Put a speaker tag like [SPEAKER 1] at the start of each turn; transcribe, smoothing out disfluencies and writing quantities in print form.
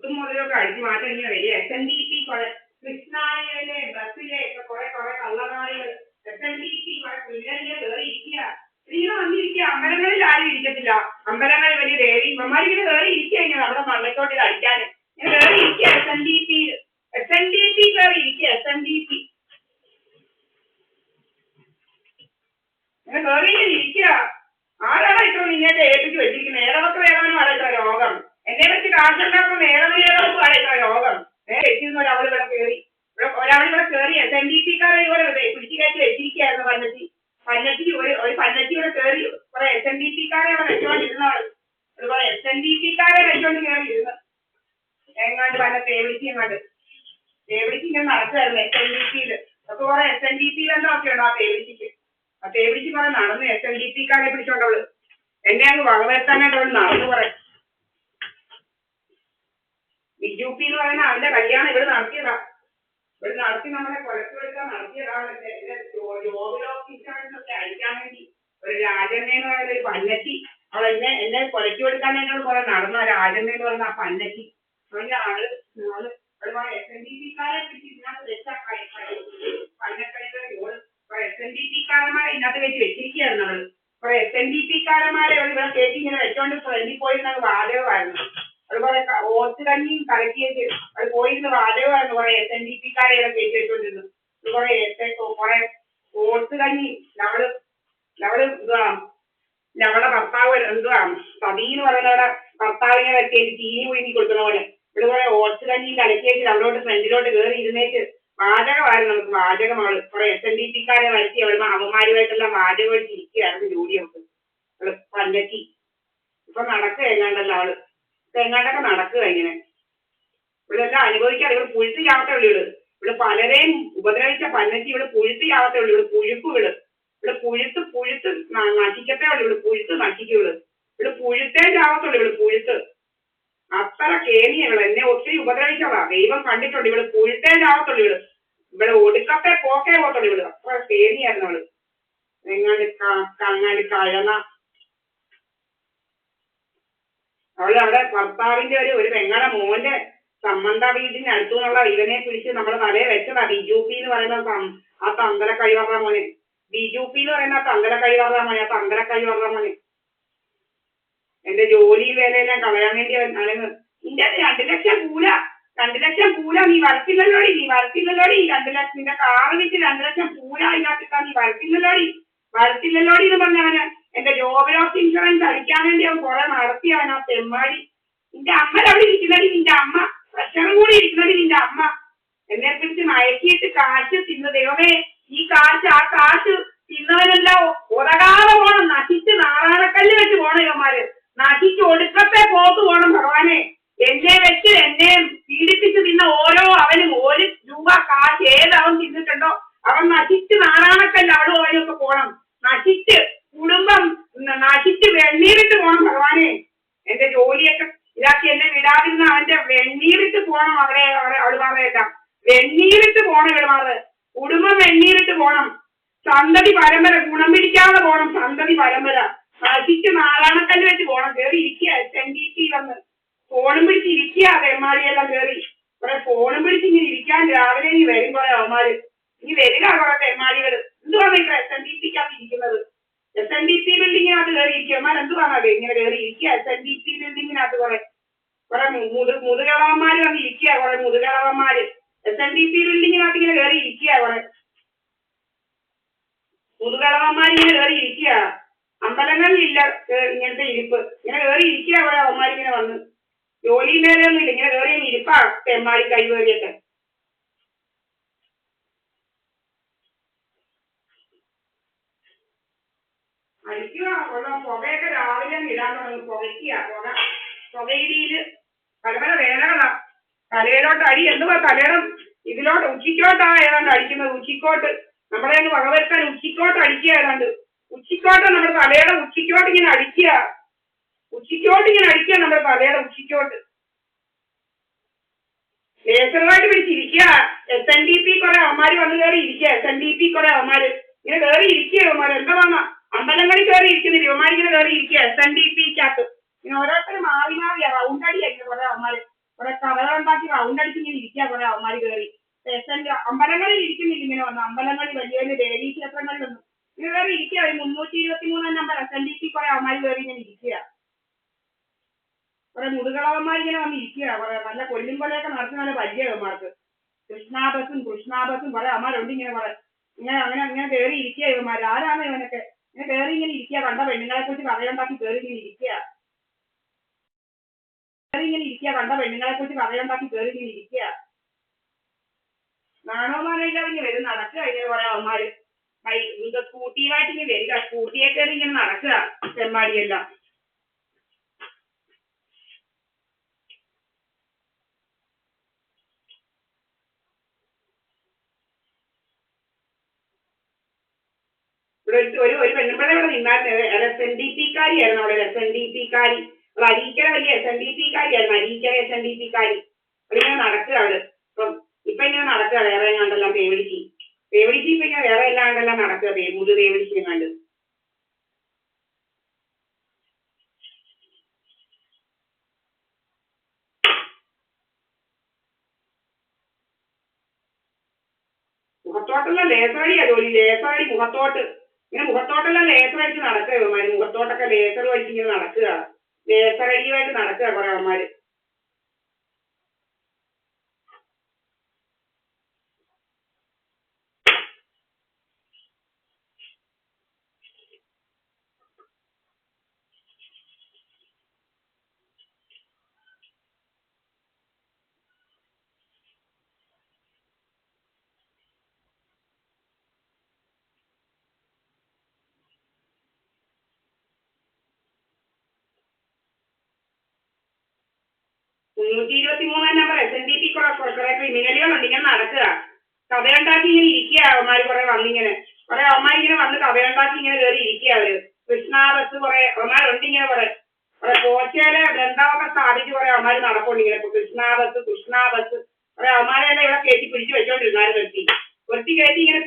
[SPEAKER 1] കുത്തും മുതലൊക്കെ അടിച്ചു മാറ്റം ഇങ്ങനെ വരിക. SNDP കുറെ കൃഷ്ണായിലെ ബസ്സിലെ കുറെ കള്ളനാളികൾ SNDP കുറെ പിള്ളേരിങ്ങനെ കയറി ഇരിക്കുക. ഇങ്ങനെ വന്നിരിക്കുക. അമ്പലങ്ങളിൽ ആരും ഇരിക്കത്തില്ല. അമ്പലങ്ങളിൽ വലിയ ദേവി ഇവന്മാരിങ്ങനെ കയറി ഇരിക്കുക. ഇങ്ങനെ നമ്മുടെ മണ്ണത്തോട്ടിൽ അടിക്കാൻ ഇങ്ങനെ കയറി ഇരിക്കുക. SNDP കയറി ഇരിക്കുക. SNDP ഇങ്ങനെ കയറി ഇരിക്കുക. ആരാണ് ഇത്ര നിന്നേക്ക് ഏൽപ്പിച്ച് വെച്ചിരിക്കുന്നത്? ഏതൊക്കെ വേണമെന്നും അടച്ച രോഗം. എന്നെ വെച്ച് കാശുണ്ടാക്കുന്ന ഏതൊക്കെ അടച്ച രോഗം. വെച്ചിരുന്ന ഒരാളിവിടെ കയറി SNDP-ക്കാരെ ഇതുപോലെ പിടിച്ചു കയറ്റി വെച്ചിരിക്കുകയായിരുന്നു. ഒരു പന്നറ്റിയുടെ കയറി കുറെ SNDP-ക്കാരെ അവിടെ വെച്ചോണ്ടിരുന്നതാണ്. അതുപോലെ SNDP-ക്കാരെ വെച്ചോണ്ട് കയറി ഇരുന്ന് എങ്ങാണ്ട് പല തേവിളിച്ച് ഇങ്ങനെ നടക്കുമായിരുന്നു. SNDP-യിൽ അപ്പൊ കുറെ SNDP ബന്ധമൊക്കെ ഉണ്ടോ ആ തേവിളിക്ക്? ആ തേവിളിക്ക് കുറെ നടന്ന് SNDP-ക്കാരെ പിടിച്ചോണ്ടവള് എന്നെ അങ്ങ് വകവരുത്താനായിട്ട് അവൾ നടന്നു. കുറെ BJP എന്ന് പറയുന്ന അവന്റെ കല്യാണം ഇവിടെ നടത്തിയതാ. ഇവിടെ നടത്തി നമ്മളെ കൊലക്കെടുക്കാൻ നടത്തിയതാണ്. ജോബിലൊക്കെ അടിക്കാൻ വേണ്ടി ഒരു രാജമ്മ എന്ന് പറയുന്ന ഒരു പന്നറ്റി അവൾ എന്നെ കൊലക്ക് കൊടുക്കാനായിട്ട് കുറെ നടന്ന രാജമ്മ എന്ന് പറയുന്ന ആ പന്നറ്റി അവന്റെ ആള് SNDP-ക്കാരെ പിടിച്ച് ഇതിനകത്ത് വെച്ചാൽ പന്നക്കഴികൾ SNDP-ക്കാരന്മാരെ ഇതിനകത്ത് വെച്ച് വെച്ചിരിക്കുകയായിരുന്നു. അവള് കുറെ SNDP-ക്കാരന്മാരെ ഇവിടെ കയറ്റി ഇങ്ങനെ വെച്ചോണ്ട് ഫ്രണ്ടിൽ പോയിരുന്നത് വാചകമായിരുന്നു. അതുപോലെ ഓർത്ത് കഞ്ഞിയും കലക്കിയത് അത് പോയിരുന്ന വാചകമായിരുന്നു. കുറെ SNDP-ക്കാരെ കയറ്റി വെച്ചോണ്ടിരുന്നത്. കുറെ ഓർത്ത് കഞ്ഞി ഞങ്ങളുടെ ഭർത്താവ് സതി എന്ന് പറയുന്നവരുടെ ഭർത്താവിനെ വെച്ച് ചീനി പുഴുങ്ങി കൊടുക്കുന്ന പോലെ ഇവിടെ കുറെ ഓർത്ത് കഞ്ഞിയും കലക്കിയേച്ച് അവളോട്ട് ഫ്രണ്ടിലോട്ട് കയറി ഇരുന്നേച്ച് വാചകമായിരുന്നു. നമുക്ക് വാചകമാണ്. കുറെ SNDP-ക്കാരെ വരുത്തി അവന്മാരുമായിട്ടെല്ലാം വാചകം വെച്ചിരിക്കുകയായിരുന്നു ജോലി. നമുക്ക് പല്ലറ്റി ഇപ്പൊ നടക്കുക എങ്ങാണ്ടല്ലോ അവള് എങ്ങാണ്ടൊക്കെ നടക്കുക. ഇങ്ങനെ ഇവിടെ എല്ലാം അനുഭവിക്കാതെ ഇവിടെ പുഴുത്ത് ചാവത്തേ ഉള്ളൂ. ഇവിടെ പലരെയും ഉപദ്രവിച്ച പന്നറ്റി ഇവിടെ പുഴുത്ത് ചാവത്തേ ഉള്ളൂ. ഇവിടെ ഇവിടെ പുഴുത്ത് നശിക്കത്തേ ഉള്ളൂ. ഇവിടെ പുഴുത്ത് നശിക്കുള്ളൂ. ഇവിടെ പുഴുത്തേ ചാവത്തുള്ളൂ. ഇവിടെ പുഴുത്ത് അത്ര കേണിയാണ്. എന്നെ ഒത്തിരി ഉപദ്രവിച്ചതാ. ദൈവം കണ്ടിട്ടുണ്ട്. ഇവിടെ പുഴുത്തേ ചാവത്തുള്ളൂ. ഇവിടെ ഒടുക്കത്തെ പോക്കേ പോത്തുള്ളൂ. ഇവിടെ അത്ര കേണിയായിരുന്നു അവള്. എങ്ങാണ്ട് കഴന അവള് അവിടെ ഭർത്താവിന്റെ ഒരു പെങ്ങളുടെ മോന്റെ സംബന്ധ വീടിന് അടുത്തു നിന്നുള്ള ഇവനെ പിടിച്ച് നമ്മൾ തലയെ വെച്ചതാ. BJP എന്ന് പറയുന്ന ആ തന്തര കഴിവറ മോനെ. BJP എന്ന് പറയുന്ന ആ തന്തര കഴിവറ മോനെ. എന്റെ ജോലി വേലയെല്ലാം കളയാൻ വേണ്ടി അല്ലെങ്കിൽ നിന്റെ 2 ലക്ഷം പൂല നീ വരത്തില്ലല്ലോടി. 2 ലക്ഷം നിന്റെ കാറ് വെച്ച് 2 ലക്ഷം പൂല അതിനകത്തിട്ടാ നീ വരത്തില്ലല്ലോടി എന്ന് പറഞ്ഞവന് എന്റെ ജോബ് ലോസ് ഇൻഷുറൻസ് അടിക്കാൻ വേണ്ടി അവൻ കുറെ നടത്തി. അവനാ തെമ്മാടി. നിന്റെ അമ്മ അവിടെ ഇരിക്കുന്നടി. നിന്റെ അമ്മ പ്രഷറും കൂടി ഇരിക്കുന്നടി. നിന്റെ അമ്മ എന്നെ പിടിച്ച് മയക്കിയിട്ട് കാശ് തിന്നു. ദൈവമേ ആ കാശ് തിന്നവനെല്ലാം ഉറകാതെ പോണം. നശിച്ച് നാറാണക്കല്ല് വെച്ച് പോണം. ഇവന്മാര് നശിച്ച് ഒടുക്കത്തെ പോക്ക് പോണം. ഭഗവാനെ എന്നെ വെച്ച് എന്നെ പീഡിപ്പിച്ച് തിന്ന അവനും 1 രൂപ കാശ് ഏതവൻ തിന്നിട്ടുണ്ടോ അവൻ നശിച്ച് നാറാണക്കല്ല് അവളും അവനൊക്കെ പോണം. നശിച്ച് കുടുംബം നശിച്ച് വെണ്ണീറിട്ട് പോണം. ഭഗവാനെ എന്റെ ജോലിയൊക്കെ ഇതാക്കി എന്നെ വിടാതിരുന്ന അവന്റെ വെണ്ണീറിട്ട് പോണം. അവള് പറയേക്കാം വെണ്ണീറിട്ട് പോണം. ഇവിടുമാറ് കുടുംബം വെണ്ണീറിട്ട് പോണം. സന്തതി പരമ്പര ഗുണം പിടിക്കാതെ പോണം. സന്തതി പരമ്പര നശിച്ച് നാരായണക്കല്ല് വെച്ച് പോണം. കയറി ഇരിക്കുക. SNDP വന്ന് ഫോണും പിടിച്ച് ഇരിക്കുക. തെമ്മാടിയെല്ലാം കയറി കുറെ ഫോണും പിടിച്ച് ഇങ്ങനെ ഇരിക്കാൻ രാവിലെ നീ വരും. കുറെ അവന്മാര് നീ വരിക. കുറെ തെമ്മാടികൾ എന്തുവാണ് ഇപ്പൊ SNDP-ക്കകത്ത് ഇരിക്കുന്നത്? SNDP ബിൽഡിങ്ങിനകത്ത് കയറി ഇരിക്കുക. എന്തുവാണത് ഇങ്ങനെ കയറി ഇരിക്കുക? SNDP ബിൽഡിങ്ങിനകത്ത് കുറെ മുതുകളവന്മാര് വന്ന് ഇരിക്കുക. കുറെ മുതുകളവന്മാര് SNDP ബിൽഡിങ്ങിനകത്ത് ഇങ്ങനെ കയറി ഇരിക്കുക. കുറെ മുതുകളവന്മാർ ഇങ്ങനെ കയറി ഇരിക്കുക. അമ്പലങ്ങളിലില്ല ഇങ്ങനത്തെ ഇരിപ്പ്. ഇങ്ങനെ കയറി ഇരിക്കുക. കുറെ അവന്മാരിങ്ങനെ വന്ന് ജോലി മേലെയൊന്നും ഇല്ല. ഇങ്ങനെ കയറി ഇരിപ്പാ തെമ്മാടി കൈവേറിയൊക്കെ. അടിക്കുക. പുകയൊക്കെ രാവിലെ ഇടാൻ തുടങ്ങി. പുകയിടിയില് പല വേലകളാ. തലയിലോട്ട് അടി. എന്തുവാ തലയുടെ ഇതിലോട്ട് ഉച്ചിക്കോട്ടാ ഏതാണ്ട് അടിക്കുന്നത്. ഉച്ചിക്കോട്ട് നമ്മളെ ഒന്ന് വകവരുത്താൻ ഉച്ചിക്കോട്ട് അടിക്കുക. ഏതാണ്ട് ഉച്ചിക്കോട്ട് നമ്മുടെ തലയുടെ ഉച്ചിക്കോട്ട് ഇങ്ങനെ അടിക്കുക. നമ്മുടെ തലയുടെ ഉച്ചിക്കോട്ട് ലേസറുമായിട്ട് പിടിച്ചിരിക്കുക. SNDP കുറെ അവന്മാര് വന്ന് കയറി ഇരിക്കുക. SNDP കുറെ അവന്മാര് ഇങ്ങനെ കയറി ഇരിക്കുക. അവന്മാര് എന്താ വന്ന അമ്പലങ്ങളിൽ കയറി ഇരിക്കുന്നില്ല. ഇവന്മാരിങ്ങനെ കയറി ഇരിക്കുക. SNDP-ക്കകത്ത് ഇങ്ങനെ ഓരോരുത്തർ മാറി റൗണ്ട് അടിയായിരിക്കും കുറെ അവന്മാര്. കുറെ കഥകളുണ്ടാക്കി റൗണ്ടടിച്ച് ഇങ്ങനെ ഇരിക്കുക കുറെ അവന്മാർ കയറി അമ്പലങ്ങളിൽ ഇരിക്കുന്നില്ല ഇങ്ങനെ വന്ന് അമ്പലങ്ങളിൽ വലിയ വലിയ ദേവീ ക്ഷേത്രങ്ങളിലൊന്നും ഇങ്ങനെ കയറി ഇരിക്കുക 323 നമ്പർ SNDP കുറെ അവന്മാർ കയറി ഇങ്ങനെ ഇരിക്കുക കുറെ മുതുകളവന്മാർ ഇങ്ങനെ വന്ന് ഇരിക്കുക കുറെ നല്ല കൊല്ലും കൊലയൊക്കെ നടത്തുന്ന നല്ല പരിചയവന്മാർക്ക് കൃഷ്ണാബസും കുറെ അവന്മാരുണ്ട് ഇങ്ങനെ കുറെ ഇങ്ങനെ അങ്ങനെ കയറി ഇരിക്കുക ഇവന്മാർ ആരാണ് ഇവനൊക്കെ ഇങ്ങനെ കയറി ഇങ്ങനെ ഇരിക്കുക കണ്ട പെണ്ണുങ്ങളെ കുറിച്ച് കഥയുണ്ടാക്കി കയറി ഇങ്ങനെ ഇരിക്കുക കണ്ട പെണ്ണുങ്ങളെ കുറിച്ച് കഥയുണ്ടാക്കി കയറി ഇങ്ങനെ ഇരിക്കുക നാണവന്മാരെല്ലാം ഇങ്ങനെ വരും നടക്കുക ഇങ്ങനെ കുറെ അവന്മാര് സ്കൂട്ടിയുമായിട്ട് ഇങ്ങനെ വരിക സ്കൂട്ടിയെ കയറി ഇങ്ങനെ നടക്കുക ചെമ്മാടിയെല്ലാം ഇവിടെ ഒരു പെണ്ണുമ്പഴ ഇവിടെ നിന്നായിരുന്നു SNDP-കാരിയായിരുന്നു അവിടെ SNDP-കാരി അവൾ അരീക്കര വലിയ SNDP-കാരിയായിരുന്നു അരീക്കര SNDP-കാരി അവളിങ്ങനെ നടക്കുക അവള് ഇപ്പൊ ഇങ്ങനെ നടക്കുക വേറെ കണ്ടെല്ലാം പേവിടിച്ച് ഇപ്പൊ ഇങ്ങനെ വേറെ എല്ലാം കണ്ടെല്ലാം നടക്കുക പേവിടിച്ച് കണ്ട് മുഖത്തോട്ടെല്ലാം ലേസറടിയാ ജോലി ലേസറടി മുഖത്തോട്ട് ഇങ്ങനെ മുഖത്തോട്ടെല്ലാം ലേസർ അടിച്ച് നടക്കുക ഇവന്മാര് മുഖത്തോട്ടൊക്കെ ലേസർ അടിച്ച് ഇങ്ങനെ നടക്കുക ലേസറടിയുമായിട്ട് നടക്കുക കുറെ അവന്മാര് നമ്പർ SNDP കുറെ ക്രിമിനലുകളുണ്ട് ഇങ്ങനെ നടക്കുക കഥയുണ്ടാക്കി ഇങ്ങനെ ഇരിക്കുക അവന്മാര് കുറെ വന്നിങ്ങനെ കുറെ അവന്മാരിങ്ങനെ വന്ന് കഥയുണ്ടാക്കി ഇങ്ങനെ കയറി ഇരിക്കുക അവര് കൃഷ്ണാബസ് കുറെ അവന്മാരുണ്ട് ഇങ്ങനെ കുറെ പോച്ചയിലെ ബന്ധമൊക്കെ സ്ഥാപിച്ച് കുറെ അവന്മാര് നടപ്പുണ്ട് ഇങ്ങനെ കൃഷ്ണാബസ് കുറെ അവന്മാരെല്ലാം ഇവിടെ കയറ്റി പിടിച്ച് വെച്ചോണ്ടിരുന്നാലും നിർത്തി കയറ്റി ഇങ്ങനെ